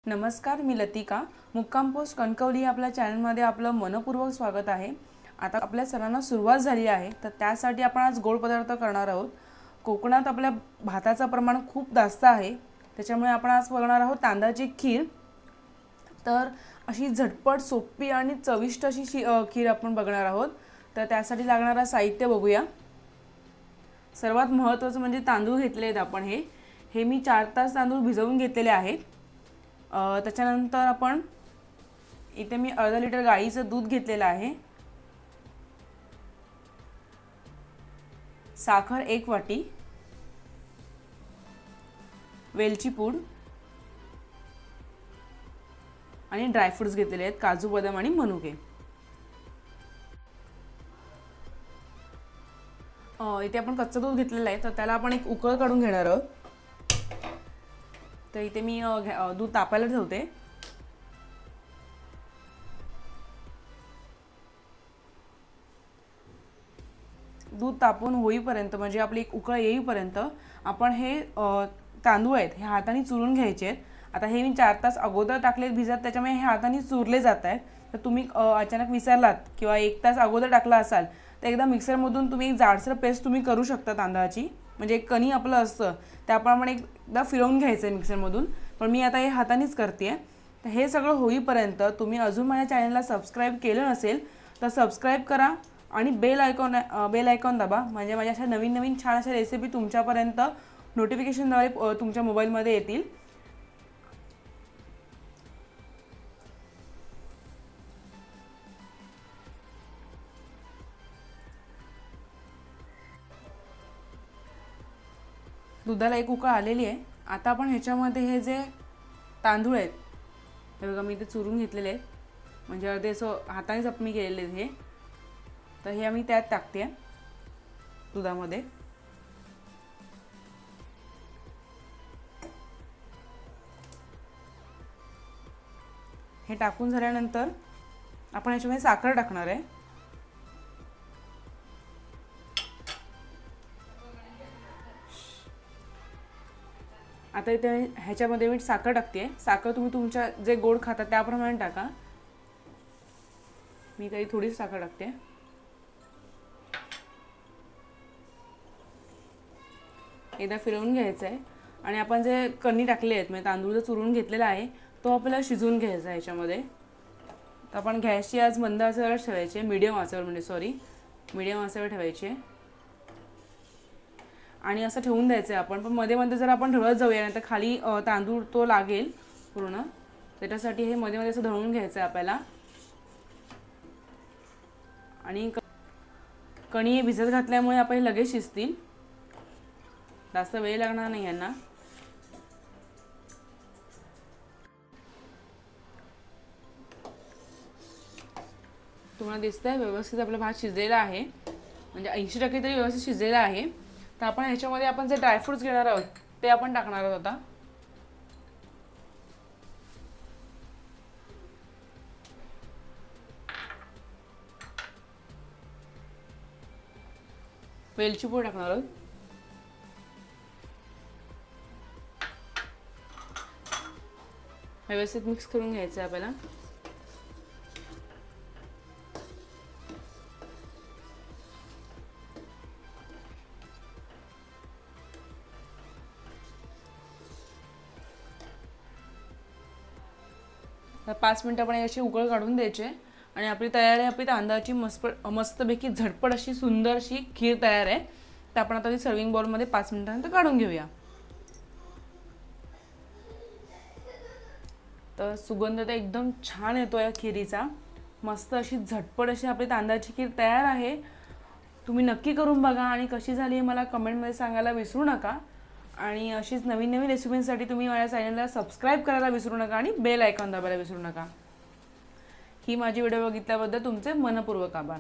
नमस्कार, मी लतिका. मुक्काम पोस्ट कणकवली आपल्या चॅनलमध्ये आपलं मनपूर्वक स्वागत आहे. आता आपल्या सणांना सुरुवात झाली आहे, तर त्यासाठी आपण आज गोड पदार्थ करणार आहोत. कोकणात आपल्या भाताचं प्रमाण खूप जास्त आहे, त्याच्यामुळे आपण आज बनवणार आहोत तांदळाची खीर. तर अशी झटपट, सोपी आणि चविष्ट अशी खीर आपण बघणार आहोत. तर त्यासाठी लागणारं साहित्य बघूया. सर्वात महत्त्वाचं म्हणजे तांदूळ घेतले आहेत आपण. हे मी 4 तास तांदूळ भिजवून घेतलेले आहेत. त्याच्यानंतर आपण इथे मी अर्धा लिटर गाईचं दूध घेतलेलं आहे. साखर 1 वाटी, वेलची पूड आणि ड्रायफ्रुट्स घेतलेले आहेत, काजू, बदाम आणि मनुके. इथे आपण कच्चं दूध घेतलेलं आहे, तर त्याला आपण एक उकळ काढून घेणार आहोत. तर इथे मी दूध तापायला ठेवते. दूध तापून होईपर्यंत म्हणजे आपली एक उकळ येईपर्यंत आपण हे तांदूळ आहेत हे हाताने चुरून घ्यायचे आहेत. आता हे मी 4 तास अगोदर टाकले भिजत, त्याच्यामुळे हे हाताने चुरले जात आहेत. तर तुम्ही अचानक विसरलात किंवा 1 तास अगोदर टाकला असाल तर एकदा मिक्सरमधून तुम्ही एक जाडसर पेस्ट तुम्ही करू शकता तांदळाची. म्हणजे एक कणी आपलं असतं त्याप्रमाणे एकदा फिरवून घ्यायचं आहे मिक्सरमधून. पण मी आता हे हातानेच करते आहे. तर हे सगळं होईपर्यंत तुम्ही अजून माझ्या चॅनलला सबस्क्राईब केलं नसेल तर सबस्क्राईब करा आणि बेल आयकॉन दाबा. म्हणजे माझ्या अशा नवीन नवीन छान अशा रेसिपी तुमच्यापर्यंत नोटिफिकेशनद्वारे तुमच्या मोबाईलमध्ये येतील. दुधाला एक उकळ आलेली आहे. आता आपण ह्याच्यामध्ये हे जे तांदूळ आहेत हे बघा मी इथे चुरून घेतलेले आहेत. म्हणजे अर्धे असं हाताने जपमी केलेले आहेत हे. तर हे आम्ही त्यात टाकते दुधामध्ये. हे टाकून झाल्यानंतर आपण ह्याच्यामध्ये साखर टाकणार आहे. आता इथे ह्याच्यामध्ये मी साखर टाकते. साखर तुम्ही तुमच्या जे गोड खाता त्याप्रमाणे टाका. मी काही थोडीच साखर टाकते. एकदा फिरवून घ्यायचं आहे आणि आपण जे कणी टाकले आहेत म्हणजे तांदूळ जो चुरून घेतलेला आहे तो आपल्याला शिजवून घ्यायचा आहे ह्याच्यामध्ये. तर आपण गॅसची आज मंद आचेवर ठेवायची आहे, मीडियम आचेवर ठेवायची आहे आणि असं ठेवून द्यायचं आहे आपण. पण मध्ये मध्ये जर आपण ढवळत जाऊया नाही तर खाली तांदूळ तो लागेल पूर्ण. त्याच्यासाठी हे मध्ये मध्ये असं ढवळून घ्यायचं आहे आपल्याला. आणि कणी भिजत घातल्यामुळे आपण लगेच शिजतील, जास्त वेळ लागणार नाही यांना. तुम्हाला दिसतंय व्यवस्थित आपला भात शिजलेला आहे, म्हणजे 80% तरी व्यवस्थित शिजलेला आहे. तर आपण ह्याच्यामध्ये आपण जे ड्रायफ्रुट्स घेणार आहोत ते आपण टाकणार आहोत. आता वेलची पूड टाकणार आहोत. व्यवस्थित मिक्स करून घ्यायचं आहे आपल्याला. तर 5 मिनिटं आपण याची उकळ काढून द्यायचे आणि आपली तयार आहे. आपली तांदळाची मस्तपैकी झटपट अशी सुंदर अशी खीर तयार आहे. तर आपण आता ती सर्विंग बाउलमध्ये 5 मिनिटांनंतर काढून घेऊया. तर सुगंध तर एकदम छान येतो या खिरीचा. मस्त अशी झटपट अशी आपली तांदळाची खीर तयार आहे. तुम्ही नक्की करून बघा आणि कशी झाली आहे मला कमेंटमध्ये सांगायला विसरू नका. आणि अशीच नवीन नवीन रेसिपींसाठी तुम्ही माझ्या चॅनलला सबस्क्राईब करायला विसरू नका आणि बेल आयकॉन दाबायला विसरू नका. ही माझी व्हिडिओ बघितल्याबद्दल तुमचे मनपूर्वक आभार.